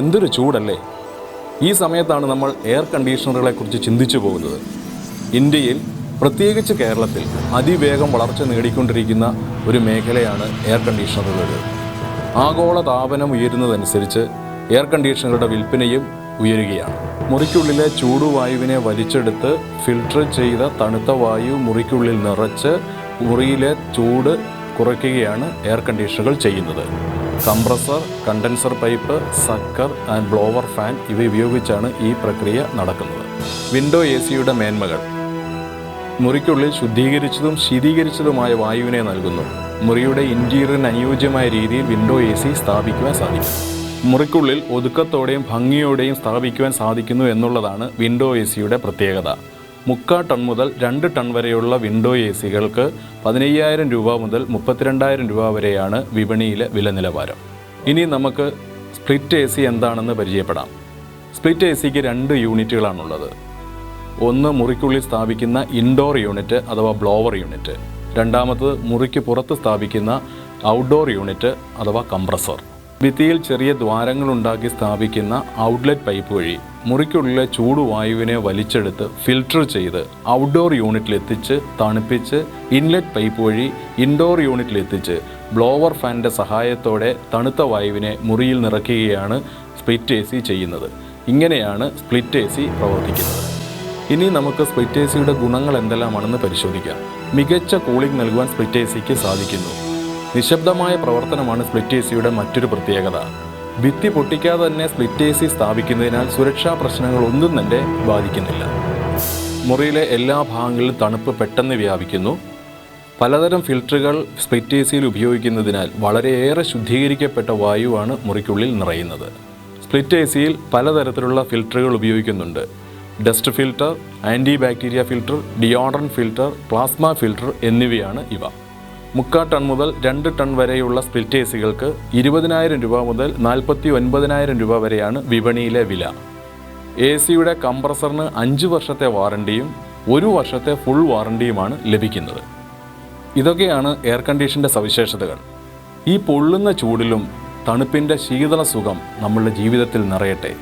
എന്തൊരു ചൂടല്ലേ! ഈ സമയത്താണ് നമ്മൾ എയർ കണ്ടീഷണറുകളെക്കുറിച്ച് ചിന്തിച്ചു പോകുന്നത്. ഇന്ത്യയിൽ, പ്രത്യേകിച്ച് കേരളത്തിൽ അതിവേഗം വളർച്ച നേടിക്കൊണ്ടിരിക്കുന്ന ഒരു മേഖലയാണ് എയർ കണ്ടീഷണറുകൾ. ആഗോള താപനം ഉയരുന്നതനുസരിച്ച് എയർ കണ്ടീഷണറുകളുടെ വിൽപ്പനയും ഉയരുകയാണ്. മുറിക്കുള്ളിലെ ചൂടുവായുവിനെ വലിച്ചെടുത്ത് ഫിൽട്ടർ ചെയ്ത തണുത്ത വായു മുറിക്കുള്ളിൽ നിറച്ച് മുറിയിലെ ചൂട് കുറയ്ക്കുകയാണ് എയർ കണ്ടീഷണറുകൾ ചെയ്യുന്നത്. Compressor, condenser pipe, sucker and blower fan ഇവ ഉപയോഗിച്ചാണ് ഈ പ്രക്രിയ നടക്കുന്നത്. വിൻഡോ AC-യുടെ മേന്മകൾ: മുറിക്കുള്ളിൽ ശുദ്ധീകരിച്ചതും ശീതീകരിച്ചതുമായ വായുവിനെ നൽകുന്നു. മുറിയുടെ ഇൻറ്റീരിയറിന് അനുയോജ്യമായ രീതിയിൽ വിൻഡോ AC സ്ഥാപിക്കുവാൻ സാധിക്കും. മുറിക്കുള്ളിൽ ഒതുക്കത്തോടെയും ഭംഗിയോടെയും സ്ഥാപിക്കുവാൻ സാധിക്കുന്നു എന്നുള്ളതാണ് വിൻഡോ AC-യുടെ പ്രത്യേകത. 3/4 ടൺ മുതൽ 2 ടൺ വരെയുള്ള വിൻഡോ AC-കൾക്ക് 15,000 രൂപ മുതൽ 32,000 രൂപ വരെയാണ് വിപണിയിലെ വില നിലവാരം. ഇനി നമുക്ക് സ്പ്ലിറ്റ് AC എന്താണെന്ന് പരിചയപ്പെടാം. സ്പ്ലിറ്റ് AC-ക്ക് 2 യൂണിറ്റുകളാണുള്ളത്. ഒന്ന് മുറിക്കുള്ളിൽ സ്ഥാപിക്കുന്ന ഇൻഡോർ യൂണിറ്റ് അഥവാ ബ്ലോവർ യൂണിറ്റ്. രണ്ടാമത്തത് മുറിക്ക് പുറത്ത് സ്ഥാപിക്കുന്ന ഔട്ട്ഡോർ യൂണിറ്റ് അഥവാ കംപ്രസർ. ഭിത്തിയിൽ ചെറിയ ദ്വാരങ്ങളുണ്ടാക്കി സ്ഥാപിക്കുന്ന ഔട്ട്ലെറ്റ് പൈപ്പ് വഴി മുറിക്കുള്ളിലെ ചൂടുവായുവിനെ വലിച്ചെടുത്ത് ഫിൽട്ടർ ചെയ്ത് ഔട്ട്ഡോർ യൂണിറ്റിലെത്തിച്ച് തണുപ്പിച്ച് ഇൻലെറ്റ് പൈപ്പ് വഴി ഇൻഡോർ യൂണിറ്റിലെത്തിച്ച് ബ്ലോവർ ഫാനിൻ്റെ സഹായത്തോടെ തണുത്ത വായുവിനെ മുറിയിൽ നിറയ്ക്കുകയാണ് സ്പ്ലിറ്റ് AC ചെയ്യുന്നത്. ഇങ്ങനെയാണ് സ്പ്ലിറ്റ് AC പ്രവർത്തിക്കുന്നത്. ഇനി നമുക്ക് സ്പ്ലിറ്റ് AC-യുടെ ഗുണങ്ങൾ എന്തെല്ലാമാണെന്ന് പരിശോധിക്കാം. മികച്ച കൂളിംഗ് നൽകുവാൻ സ്പ്ലിറ്റ് AC-ക്ക് സാധിക്കുന്നു. നിശബ്ദമായ പ്രവർത്തനമാണ് സ്പ്ലിറ്റ് AC-യുടെ മറ്റൊരു പ്രത്യേകത. ഭിത്തി പൊട്ടിക്കാതെ തന്നെ സ്പ്ലിറ്റ് AC സ്ഥാപിക്കുന്നതിനാൽ സുരക്ഷാ പ്രശ്നങ്ങളൊന്നും തന്നെ ബാധിക്കുന്നില്ല. മുറിയിലെ എല്ലാ ഭാഗങ്ങളിലും തണുപ്പ് പെട്ടെന്ന് വ്യാപിക്കുന്നു. പലതരം ഫിൽറ്ററുകൾ സ്പ്ലിറ്റ് AC-യിൽ ഉപയോഗിക്കുന്നതിനാൽ വളരെയേറെ ശുദ്ധീകരിക്കപ്പെട്ട വായുവാണ് മുറിക്കുള്ളിൽ നിറയുന്നത്. സ്പ്ലിറ്റ് AC-യിൽ പലതരത്തിലുള്ള ഫിൽറ്ററുകൾ ഉപയോഗിക്കുന്നുണ്ട്. Dust filter, anti bacteria filter, deodorant filter, plasma filter എന്നിവയാണ് ഇവ. 3/4 ടൺ മുതൽ 2 ടൺ വരെയുള്ള സ്പ്ലിറ്റ് AC-കൾക്ക് 20,000 രൂപ മുതൽ 49,000 രൂപ വരെയാണ് വിപണിയിലെ വില. AC-യുടെ കംപ്രസറിന് 5 വർഷത്തെ വാറണ്ടിയും 1 വർഷത്തെ ഫുൾ വാറണ്ടിയുമാണ് ലഭിക്കുന്നത്. ഇതൊക്കെയാണ് എയർ കണ്ടീഷൻ്റെ സവിശേഷതകൾ. ഈ പൊള്ളുന്ന ചൂടിലും തണുപ്പിൻ്റെ ശീതള സുഖം നമ്മളുടെ ജീവിതത്തിൽ നിറയട്ടെ.